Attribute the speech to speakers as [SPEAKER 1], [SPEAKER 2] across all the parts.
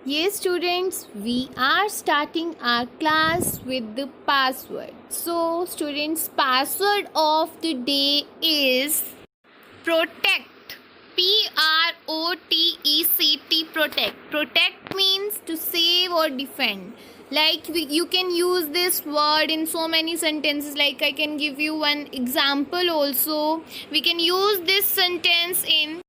[SPEAKER 1] Yes, students, we are starting our class with the password. So, students, password of the day is protect. Protect. Protect. Protect means to save or defend. Like you can use this word in so many sentences. Like I can give you one example also. We can use this sentence in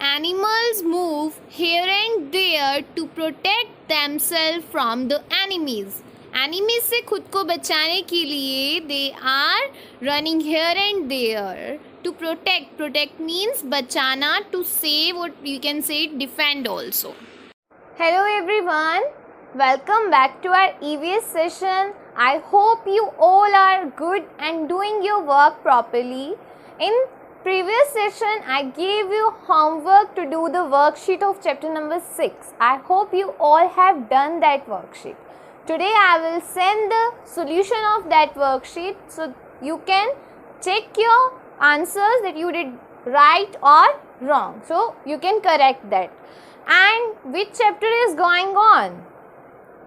[SPEAKER 1] animals move here and there to protect themselves from the enemies. Enemies से खुद को बचाने के लिए they are running here and there to protect. Protect means बचाना, to save, or you can say defend also. Hello everyone, welcome back to our EVS session. I hope you all are good and doing your work properly. In previous session I gave you homework to do the worksheet of chapter number 6. I hope you all have done that worksheet. Today I will send the solution of that worksheet so you can check your answers that you did right or wrong. So you can correct that. And which chapter is going on?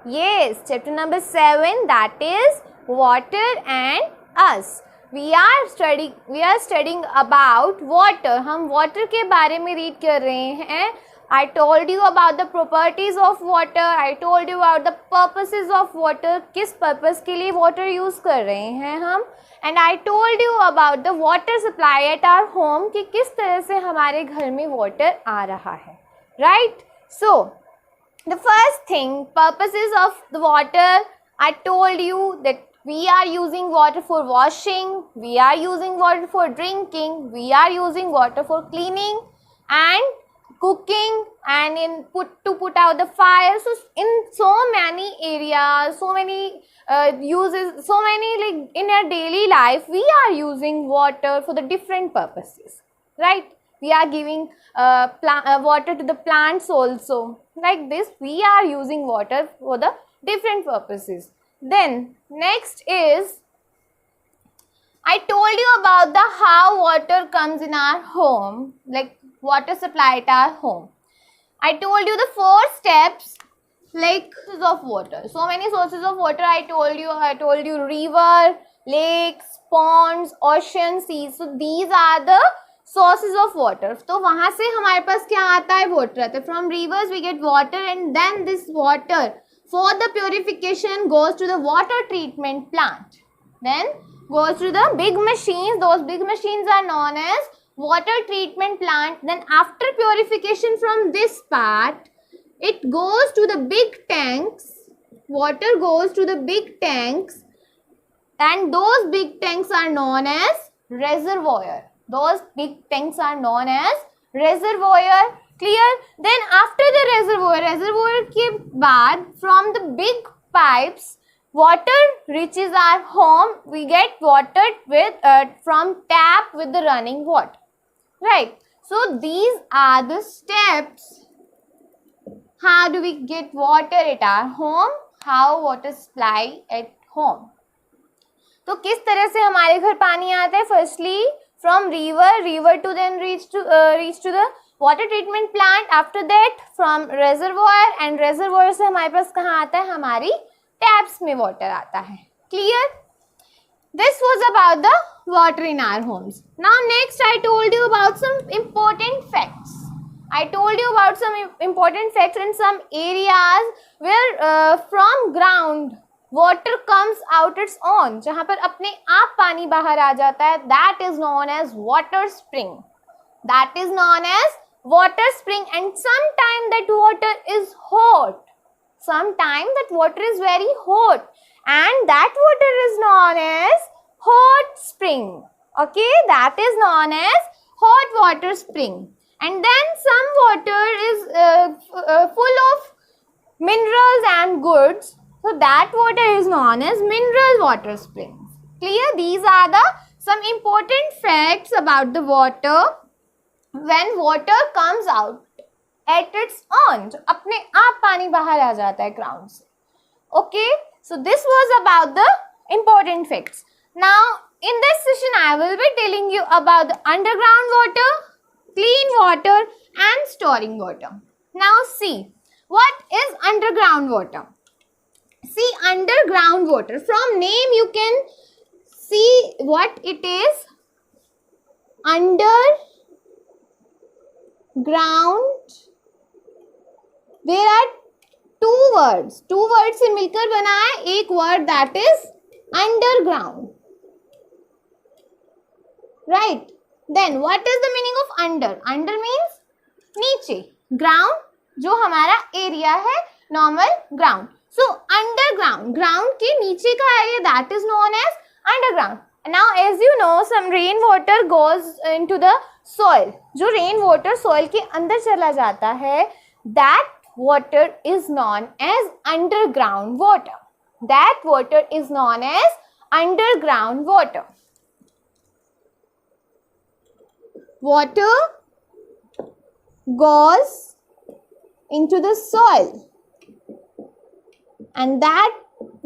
[SPEAKER 1] Yes, chapter number 7, that is water and us. We are studying about water. हम water के बारे में read कर रहे हैं. I told you about the properties of water. I told you about the purposes of water. किस purpose के लिए water use कर रहे हैं हम. And I told you about the water supply at our home कि किस तरह से हमारे घर में water आ रहा है. Right? So, the first thing, purposes of the water, I told you that we are using water for washing, we are using water for drinking, we are using water for cleaning and cooking and to put out the fire. So in so many areas, so many uses, so many, like in our daily life, we are using water for the different purposes, right? We are giving water to the plants also. Like this, we are using water for the different purposes. Then next is, I told you about the how water comes in our home, like water supply at our home. I told you the 4 steps, like sources of water. So many sources of water I told you. I told you river, lakes, ponds, ocean, seas. So these are the sources of water. तो वहाँ से हमारे पास क्या आता है? Water आता है. From rivers we get water, and then this water for the purification goes to the water treatment plant. Then goes to the big machines. Those big machines are known as water treatment plant. Then after purification from this part, it goes to the big tanks. Water goes to the big tanks, and those big tanks are known as reservoir. Those big tanks are known as reservoir. Clear? Then after the reservoir के बाद from the big pipes, water reaches our home. We get water with from tap with the running water. Right? So these are the steps. How do we get water at our home? How water supply at home? तो किस तरह से हमारे घर पानी आता है? Firstly, from river to then reach to the water treatment plant. After that, from reservoir, and reservoir से हमारे पास कहाँ आता है? हमारी taps में water आता है. Clear? This was about the water in our homes. Now next I told you about some important facts. I told you about some important facts in some areas where from ground water comes out its own. जहाँ पर अपने आप पानी बाहर आ जाता है, that is known as water spring. That is known as water spring, and sometimes that water is hot. Sometimes that water is very hot, and that water is known as hot spring. Okay, that is known as hot water spring. And then some water is full of minerals and goods. So that water is known as mineral water springs. Clear? These are the some important facts about the water when water comes out at its own. तो अपने आप पानी बाहर आ जाता है ground से. Okay? So this was about the important facts. Now in this session I will be telling you about the underground water, clean water and storing water. Now see, What is underground water? See, underground water, from name you can see what it is. Underground, there are two words से मिलकर बना है एक word, that is underground, right? Then what is the meaning of under? Under means नीचे, ground जो हमारा area है, normal ground. So underground, ground के नीचे का area, that is known as underground. Now as you know, some rain water goes into the soil. जो rain water soil के अंदर चला जाता है, that water is known as underground water. That water is known as underground water. Water goes into the soil and that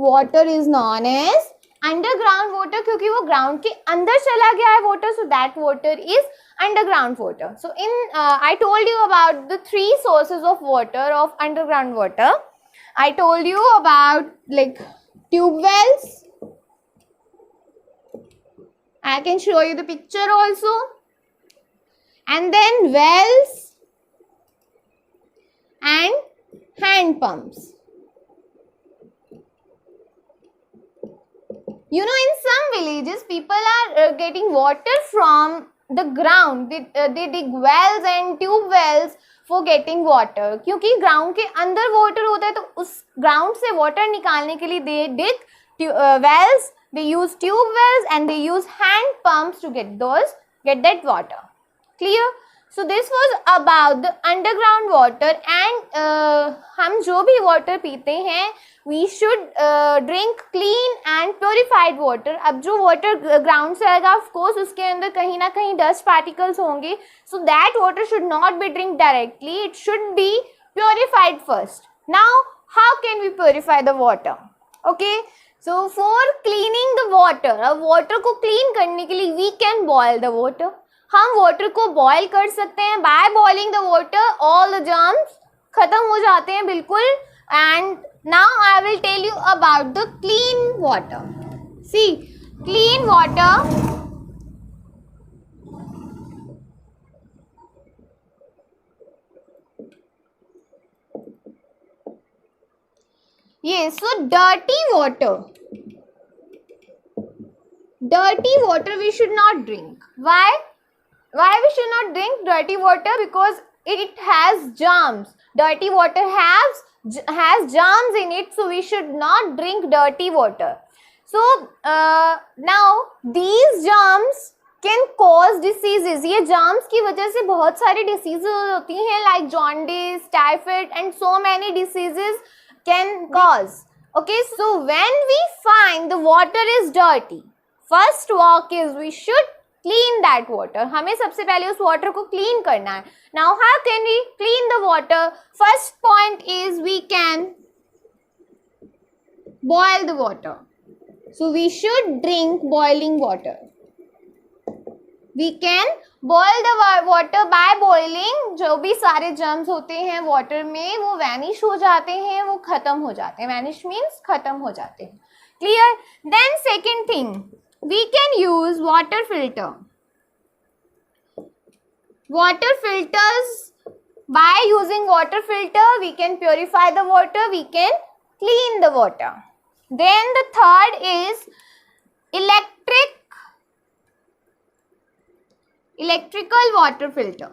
[SPEAKER 1] water is known as underground water, क्योंकि वो ground के अंदर चला गया है water, so that water is underground water. So I told you about the three sources of water, of underground water. I told you about like tube wells. I can show you the picture also. And then wells and hand pumps. You know, in some villages, people are getting water from the ground. They dig wells and tube wells for getting water. क्योंकि ground के अंदर water होता है, तो उस ground से water निकालने के लिए they dig wells, they use tube wells and they use hand pumps to get that water. Clear? So this was about the underground water. And हम जो भी water पीते हैं, we should drink clean and purified water. अब जो water ground से आएगा, of course उसके अंदर कहीं ना कहीं dust particles होंगे, so that water should not be drink directly. It should be purified first. Now how can we purify the water? Okay, so for cleaning the water, अब water को clean करने के लिए we can boil the water. हम water को boil कर सकते हैं. By boiling the water, all the germs खत्म हो जाते हैं बिल्कुल. And now I will tell you about the clean water. See, clean water, yes, so dirty water we should not drink. Why we should not drink dirty water? Because it has germs. Dirty water has germs in it, so we should not drink dirty water. So now these germs can cause diseases. ये germs की वजह से बहुत सारी diseases होती हैं, like jaundice, typhoid and so many diseases can cause. Okay, so when we find the water is dirty, first walk is we should clean that water. हमें सबसे पहले उस water को clean करना है. Now how can we clean the water? First point is we can boil the water. So we should drink boiling water. We can boil the water. By boiling, जो भी सारे germs होते हैं water में, वो vanish हो जाते हैं, वो खत्म हो जाते हैं. Vanish means खत्म हो जाते हैं. Clear? Then second thing, we can use water filter. Water filters, by using water filter, we can purify the water, we can clean the water. Then the third is electrical water filter,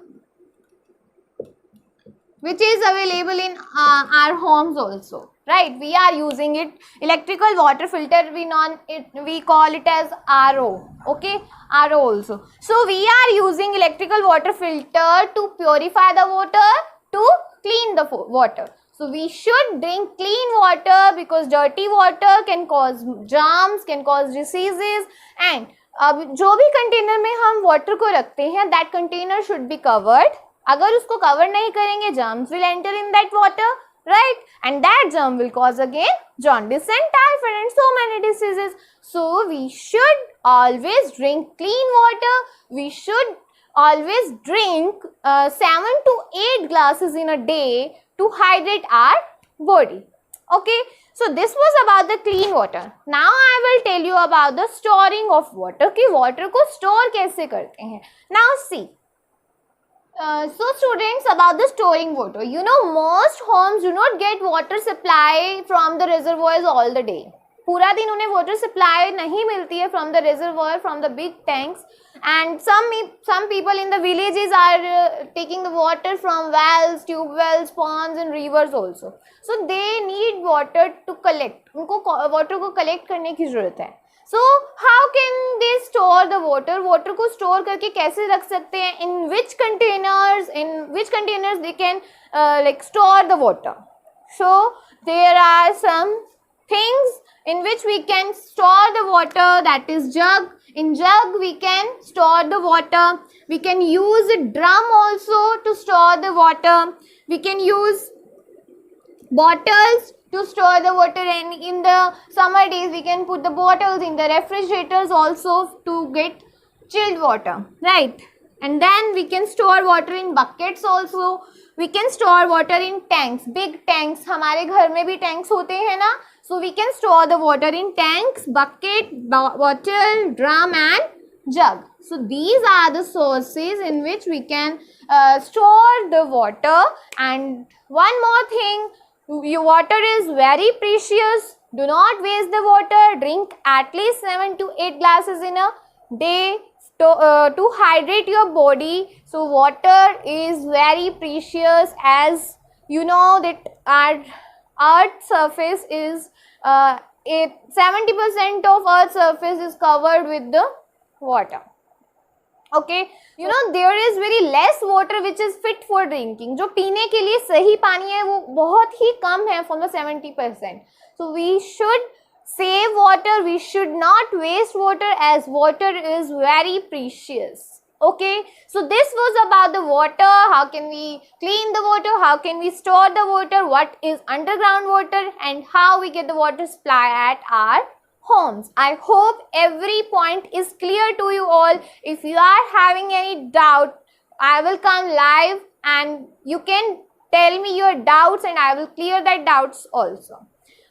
[SPEAKER 1] which is available in our homes also. Right, we are using it. Electrical water filter, we call it as RO. Okay, RO also. So we are using electrical water filter to purify the water, to clean the water. So we should drink clean water, because dirty water can cause germs, can cause diseases. And अब जो भी container में हम water को रखते हैं, that container should be covered. अगर उसको cover नहीं करेंगे, germs will enter in that water. Right, and that germ will cause again jaundice and typhoid and so many diseases. So we should always drink clean water. We should always drink 7 to 8 glasses in a day to hydrate our body. Okay, so this was about the clean water. Now I will tell you about the storing of water कि water को store कैसे करते हैं. Now see. So students, about the storing water, you know most homes do not get water supply from the reservoirs all the day. पूरा दिन उन्हें water supply नहीं मिलती है from the reservoir, from the big tanks, and some people in the villages are taking the water from wells, tube wells, ponds and rivers also. So they need water to collect. उनको water को collect करने की ज़रूरत है. So how can they store the water? Water को store करके कैसे रख सकते हैं? In which containers they can like store the water? So there are some things in which we can store the water, that is jug. In jug we can store the water. We can use a drum also to store the water. We can use bottles to store the water, and in the summer days we can put the bottles in the refrigerators also to get chilled water, right? And then we can store water in buckets also. We can store water in tanks, big tanks. हमारे घर में भी tanks होते हैं ना? So we can store the water in tanks, bucket, bottle, drum and jug. So these are the sources in which we can store the water. And one more thing, your water is very precious. Do not waste the water. Drink at least 7 to 8 glasses in a day to hydrate your body. So water is very precious, as you know that our Earth's surface is 70% of Earth's surface is covered with the water. Okay, you know there is very less water which is fit for drinking. जो पीने के लिए सही पानी है वो बहुत ही कम है from the 70%. So we should save water. We should not waste water, as water is very precious. Okay, so this was about the water. How can we clean the water? How can we store the water? What is underground water? And how we get the water supply at our homes. I hope every point is clear to you all. If you are having any doubt, I will come live and you can tell me your doubts and I will clear that doubts also.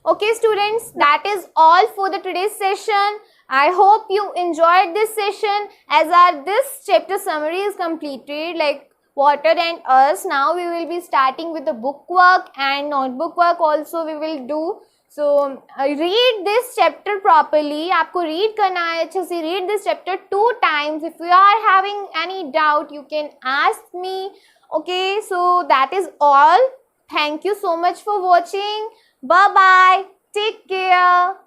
[SPEAKER 1] Okay students, that is all for the today's session. I hope you enjoyed this session, as this chapter summary is completed, like water and us. Now we will be starting with the book work and notebook work also we will do. So read this chapter properly. आपको read करना है अच्छे से. Read this chapter 2 times. If you are having any doubt, you can ask me. Okay, so that is all. Thank you so much for watching. Bye bye. Take care.